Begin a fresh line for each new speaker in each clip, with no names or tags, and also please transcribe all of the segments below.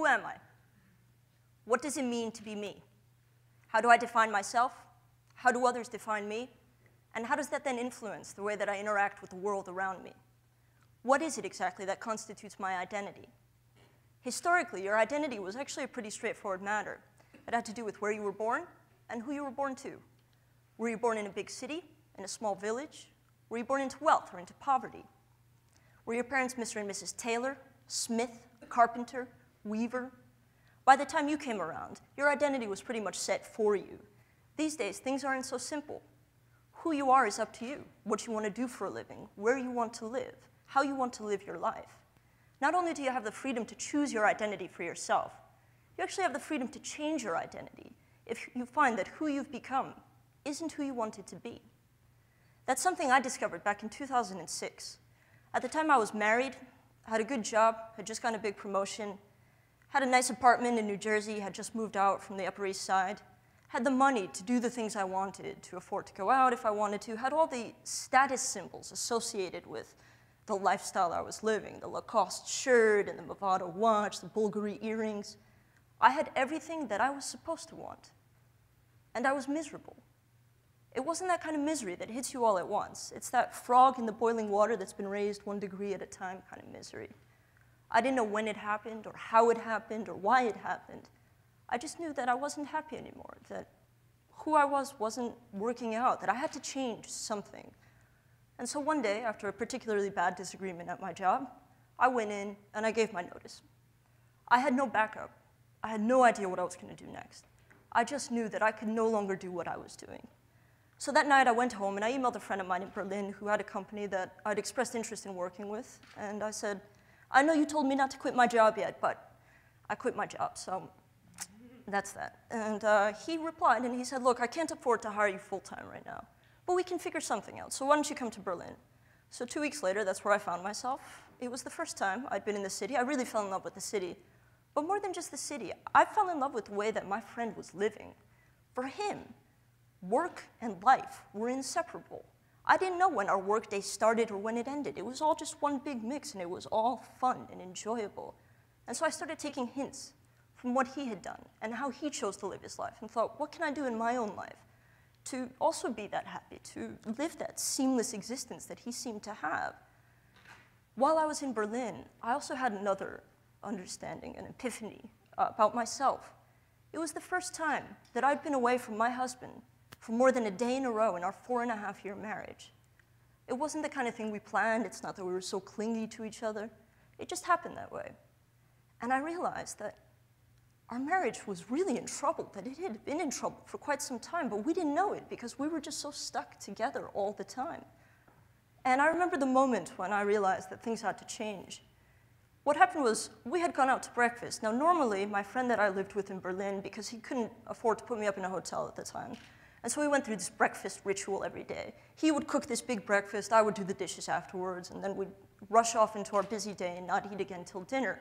Who am I? What does it mean to be me? How do I define myself? How do others define me? And how does that then influence the way that I interact with the world around me? What is it exactly that constitutes my identity? Historically, your identity was actually a pretty straightforward matter. It had to do with where you were born and who you were born to. Were you born in a big city, in a small village? Were you born into wealth or into poverty? Were your parents Mr. and Mrs. Taylor, Smith, Carpenter, Weaver? By the time you came around, your identity was pretty much set for you. These days, things aren't so simple. Who you are is up to you, what you want to do for a living, where you want to live, how you want to live your life. Not only do you have the freedom to choose your identity for yourself, you actually have the freedom to change your identity if you find that who you've become isn't who you wanted to be. That's something I discovered back in 2006. At the time I was married, had a good job, had just gotten a big promotion, had a nice apartment in New Jersey, had just moved out from the Upper East Side, had the money to do the things I wanted, to afford to go out if I wanted to, had all the status symbols associated with the lifestyle I was living, the Lacoste shirt and the Movado watch, the Bulgari earrings. I had everything that I was supposed to want, and I was miserable. It wasn't that kind of misery that hits you all at once. It's that frog in the boiling water that's been raised 1 degree at a time kind of misery. I didn't know when it happened, or how it happened, or why it happened. I just knew that I wasn't happy anymore, that who I was wasn't working out, that I had to change something. And so one day, after a particularly bad disagreement at my job, I went in and I gave my notice. I had no backup. I had no idea what I was going to do next. I just knew that I could no longer do what I was doing. So that night I went home and I emailed a friend of mine in Berlin who had a company that I'd expressed interest in working with. And I said, I know you told me not to quit my job yet, but I quit my job, so that's that. And he replied and he said, look, I can't afford to hire you full-time right now, but we can figure something out, so why don't you come to Berlin? So 2 weeks later, that's where I found myself. It was the first time I'd been in the city. I really fell in love with the city. But more than just the city, I fell in love with the way that my friend was living. For him, work and life were inseparable. I didn't know when our workday started or when it ended. It was all just one big mix, and it was all fun and enjoyable. And so I started taking hints from what he had done and how he chose to live his life, and thought, what can I do in my own life to also be that happy, to live that seamless existence that he seemed to have? While I was in Berlin, I also had another understanding, an epiphany about myself. It was the first time that I'd been away from my husband for more than a day in a row in our 4.5-year marriage. It wasn't the kind of thing we planned. It's not that we were so clingy to each other. It just happened that way. And I realized that our marriage was really in trouble, that it had been in trouble for quite some time, but we didn't know it because we were just so stuck together all the time. And I remember the moment when I realized that things had to change. What happened was we had gone out to breakfast. Now, normally, my friend that I lived with in Berlin, because he couldn't afford to put me up in a hotel at the time, and so we went through this breakfast ritual every day. He would cook this big breakfast, I would do the dishes afterwards, and then we'd rush off into our busy day and not eat again till dinner.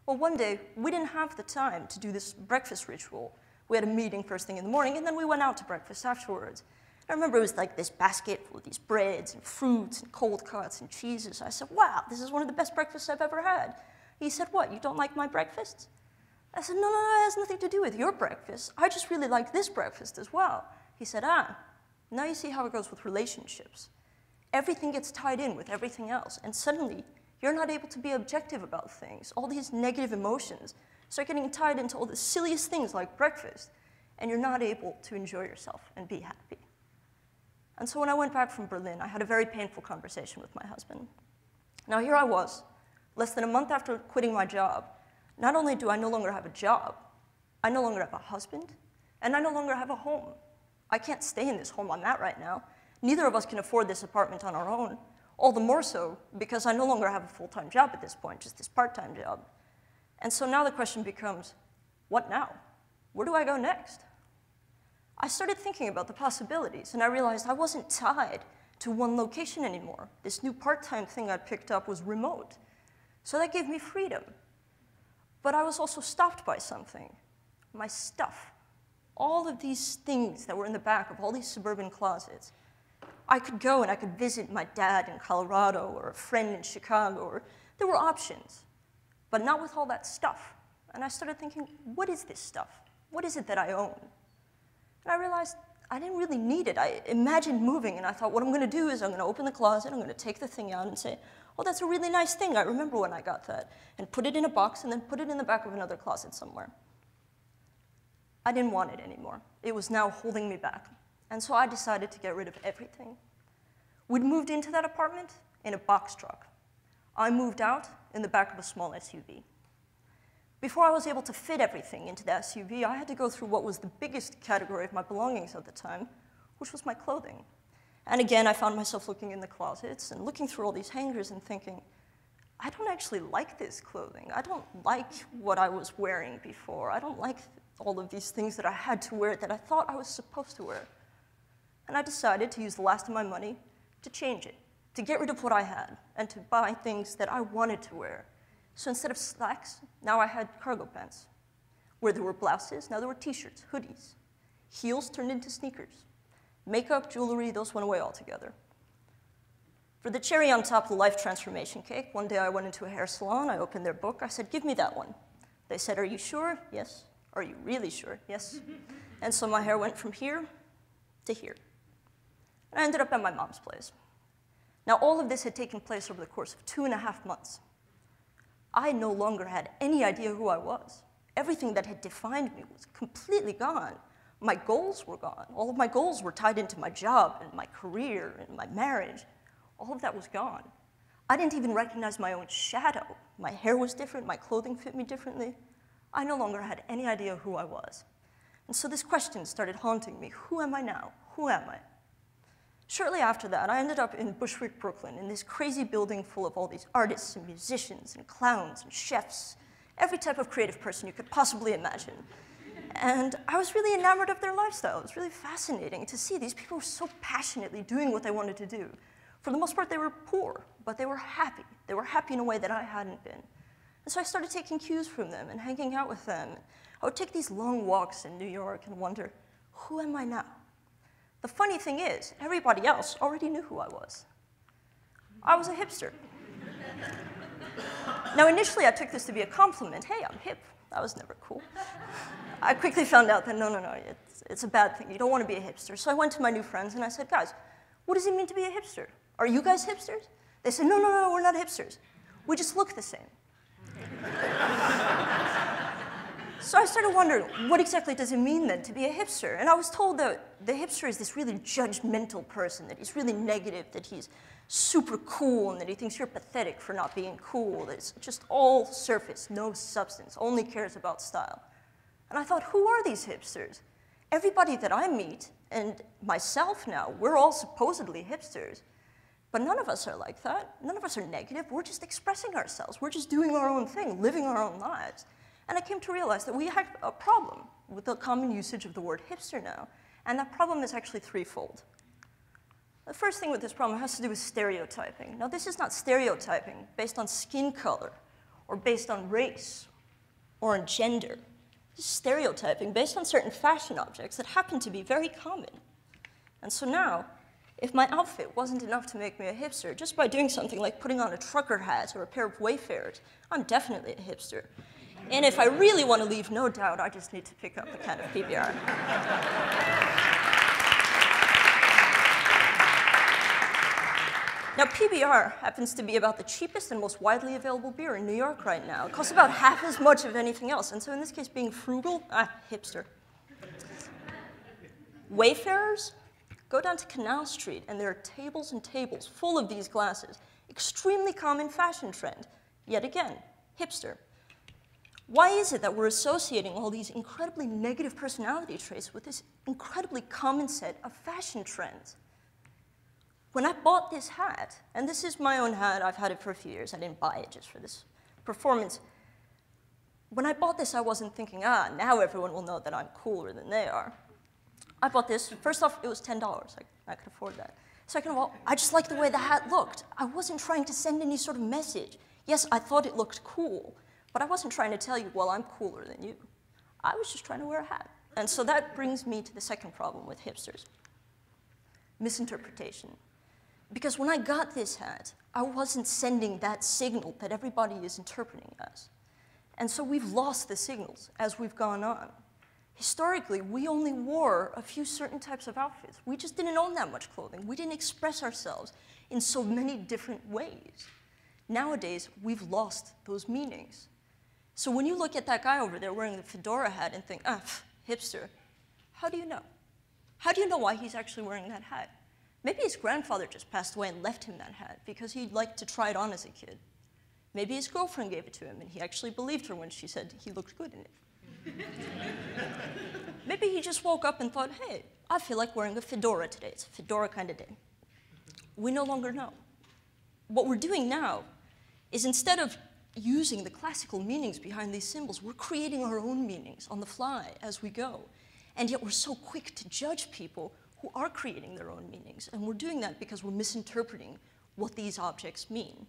Well, one day, we didn't have the time to do this breakfast ritual. We had a meeting first thing in the morning, and then we went out to breakfast afterwards. I remember it was like this basket full of these breads and fruits and cold cuts and cheeses. I said, wow, this is one of the best breakfasts I've ever had. He said, what, you don't like my breakfast? I said, no, it has nothing to do with your breakfast. I just really like this breakfast as well. He said, now you see how it goes with relationships. Everything gets tied in with everything else, and suddenly you're not able to be objective about things. All these negative emotions start getting tied into all the silliest things like breakfast, and you're not able to enjoy yourself and be happy. And so when I went back from Berlin, I had a very painful conversation with my husband. Now here I was, less than a month after quitting my job. Not only do I no longer have a job, I no longer have a husband, and I no longer have a home. I can't stay in this home I'm at right now. Neither of us can afford this apartment on our own. All the more so because I no longer have a full-time job at this point, just this part-time job. And so now the question becomes, what now? Where do I go next? I started thinking about the possibilities, and I realized I wasn't tied to one location anymore. This new part-time thing I picked up was remote. So that gave me freedom. But I was also stopped by something, my stuff. All of these things that were in the back of all these suburban closets. I could go and I could visit my dad in Colorado or a friend in Chicago, or there were options, but not with all that stuff. And I started thinking, what is this stuff? What is it that I own? And I realized I didn't really need it. I imagined moving, and I thought, what I'm going to do is I'm going to open the closet, I'm going to take the thing out and say, oh, that's a really nice thing. I remember when I got that. And put it in a box, and then put it in the back of another closet somewhere. I didn't want it anymore. It was now holding me back. And so I decided to get rid of everything. We'd moved into that apartment in a box truck. I moved out in the back of a small SUV. Before I was able to fit everything into the SUV, I had to go through what was the biggest category of my belongings at the time, which was my clothing. And again, I found myself looking in the closets and looking through all these hangers and thinking, I don't actually like this clothing. I don't like what I was wearing before. I don't like all of these things that I had to wear that I thought I was supposed to wear. And I decided to use the last of my money to change it, to get rid of what I had, and to buy things that I wanted to wear. So instead of slacks, now I had cargo pants. Where there were blouses, now there were t-shirts, hoodies. Heels turned into sneakers. Makeup, jewelry, those went away altogether. For the cherry on top of the life transformation cake, one day I went into a hair salon, I opened their book, I said, give me that one. They said, are you sure? Yes. Are you really sure? Yes. And so my hair went from here to here. And I ended up at my mom's place. Now all of this had taken place over the course of 2.5 months. I no longer had any idea who I was. Everything that had defined me was completely gone. My goals were gone. All of my goals were tied into my job and my career and my marriage. All of that was gone. I didn't even recognize my own shadow. My hair was different, my clothing fit me differently. I no longer had any idea who I was. And so this question started haunting me. Who am I now? Who am I? Shortly after that, I ended up in Bushwick, Brooklyn, in this crazy building full of all these artists and musicians and clowns and chefs, every type of creative person you could possibly imagine. And I was really enamored of their lifestyle. It was really fascinating to see these people were so passionately doing what they wanted to do. For the most part, they were poor, but they were happy. They were happy in a way that I hadn't been. And so I started taking cues from them and hanging out with them. I would take these long walks in New York and wonder, who am I now? The funny thing is, everybody else already knew who I was. I was a hipster. Now, initially, I took this to be a compliment. Hey, I'm hip. That was never cool. I quickly found out that no, it's a bad thing. You don't want to be a hipster. So I went to my new friends and I said, guys, what does it mean to be a hipster? Are you guys hipsters? They said, no, we're not hipsters. We just look the same. So I started wondering, what exactly does it mean then to be a hipster? And I was told that the hipster is this really judgmental person, that he's really negative, that he's super cool, and that he thinks you're pathetic for not being cool, that it's just all surface, no substance, only cares about style. And I thought, who are these hipsters? Everybody that I meet, and myself now, we're all supposedly hipsters. But none of us are like that. None of us are negative. We're just expressing ourselves. We're just doing our own thing, living our own lives. And I came to realize that we have a problem with the common usage of the word hipster now. And that problem is actually threefold. The first thing with this problem has to do with stereotyping. Now, this is not stereotyping based on skin color or based on race or on gender. This is stereotyping based on certain fashion objects that happen to be very common. And so now, if my outfit wasn't enough to make me a hipster, just by doing something like putting on a trucker hat or a pair of Wayfarers, I'm definitely a hipster. And if I really want to leave no doubt, I just need to pick up a can of PBR. Now, PBR happens to be about the cheapest and most widely available beer in New York right now. It costs about half as much of anything else. And so in this case, being frugal, hipster. Wayfarers? Go down to Canal Street, and there are tables and tables full of these glasses. Extremely common fashion trend. Yet again, hipster. Why is it that we're associating all these incredibly negative personality traits with this incredibly common set of fashion trends? When I bought this hat, and this is my own hat, I've had it for a few years, I didn't buy it just for this performance. When I bought this, I wasn't thinking, now everyone will know that I'm cooler than they are. I bought this, first off, it was $10, I could afford that. Second of all, I just liked the way the hat looked. I wasn't trying to send any sort of message. Yes, I thought it looked cool, but I wasn't trying to tell you, well, I'm cooler than you. I was just trying to wear a hat. And so that brings me to the second problem with hipsters. Misinterpretation. Because when I got this hat, I wasn't sending that signal that everybody is interpreting as. And so we've lost the signals as we've gone on. Historically, we only wore a few certain types of outfits. We just didn't own that much clothing. We didn't express ourselves in so many different ways. Nowadays, we've lost those meanings. So when you look at that guy over there wearing the fedora hat and think, ah, hipster, how do you know? How do you know why he's actually wearing that hat? Maybe his grandfather just passed away and left him that hat because he liked to try it on as a kid. Maybe his girlfriend gave it to him and he actually believed her when she said he looked good in it. Maybe he just woke up and thought, hey, I feel like wearing a fedora today. It's a fedora kind of day. We no longer know. What we're doing now is instead of using the classical meanings behind these symbols, we're creating our own meanings on the fly as we go. And yet we're so quick to judge people who are creating their own meanings. And we're doing that because we're misinterpreting what these objects mean.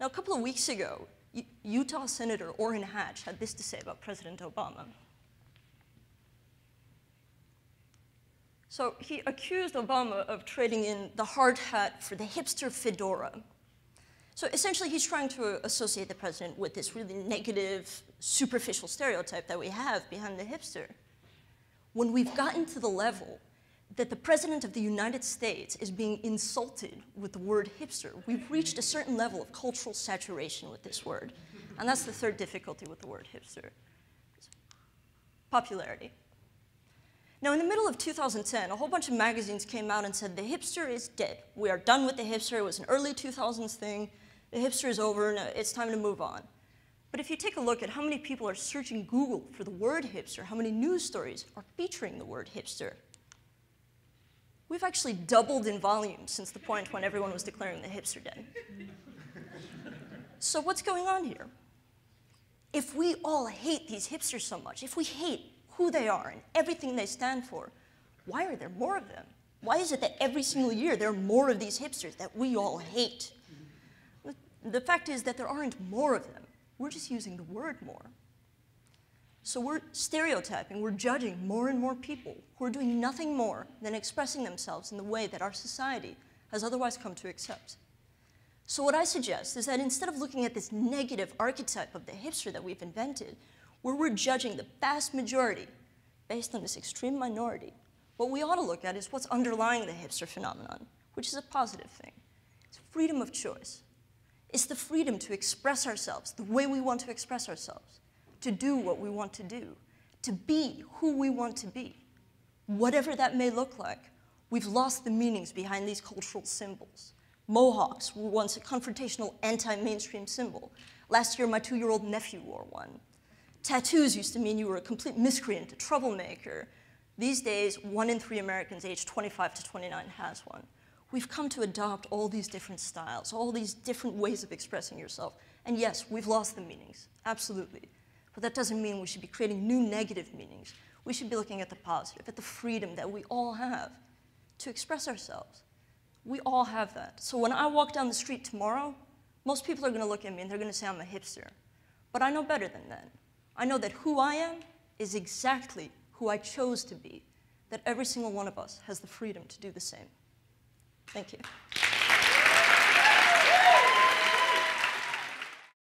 Now, a couple of weeks ago, Utah Senator Orrin Hatch had this to say about President Obama. So he accused Obama of trading in the hard hat for the hipster fedora. So essentially, he's trying to associate the president with this really negative, superficial stereotype that we have behind the hipster. When we've gotten to the level that the president of the United States is being insulted with the word hipster, we've reached a certain level of cultural saturation with this word. And that's the third difficulty with the word hipster. Popularity. Now, in the middle of 2010, a whole bunch of magazines came out and said, the hipster is dead. We are done with the hipster. It was an early 2000s thing. The hipster is over, and it's time to move on. But if you take a look at how many people are searching Google for the word hipster, how many news stories are featuring the word hipster, we've actually doubled in volume since the point when everyone was declaring the hipster dead. So what's going on here? If we all hate these hipsters so much, if we hate who they are and everything they stand for, why are there more of them? Why is it that every single year there are more of these hipsters that we all hate? The fact is that there aren't more of them. We're just using the word more. So we're stereotyping, we're judging more and more people who are doing nothing more than expressing themselves in the way that our society has otherwise come to accept. So what I suggest is that instead of looking at this negative archetype of the hipster that we've invented, where we're judging the vast majority based on this extreme minority, what we ought to look at is what's underlying the hipster phenomenon, which is a positive thing. It's freedom of choice. It's the freedom to express ourselves the way we want to express ourselves, to do what we want to do, to be who we want to be. Whatever that may look like, we've lost the meanings behind these cultural symbols. Mohawks were once a confrontational anti-mainstream symbol. Last year, my 2-year-old nephew wore one. Tattoos used to mean you were a complete miscreant, a troublemaker. These days, 1 in 3 Americans aged 25 to 29 has one. We've come to adopt all these different styles, all these different ways of expressing yourself. And yes, we've lost the meanings, absolutely. But that doesn't mean we should be creating new negative meanings. We should be looking at the positive, at the freedom that we all have to express ourselves. We all have that. So when I walk down the street tomorrow, most people are going to look at me and they're going to say I'm a hipster. But I know better than that. I know that who I am is exactly who I chose to be, that every single one of us has the freedom to do the same. Thank you.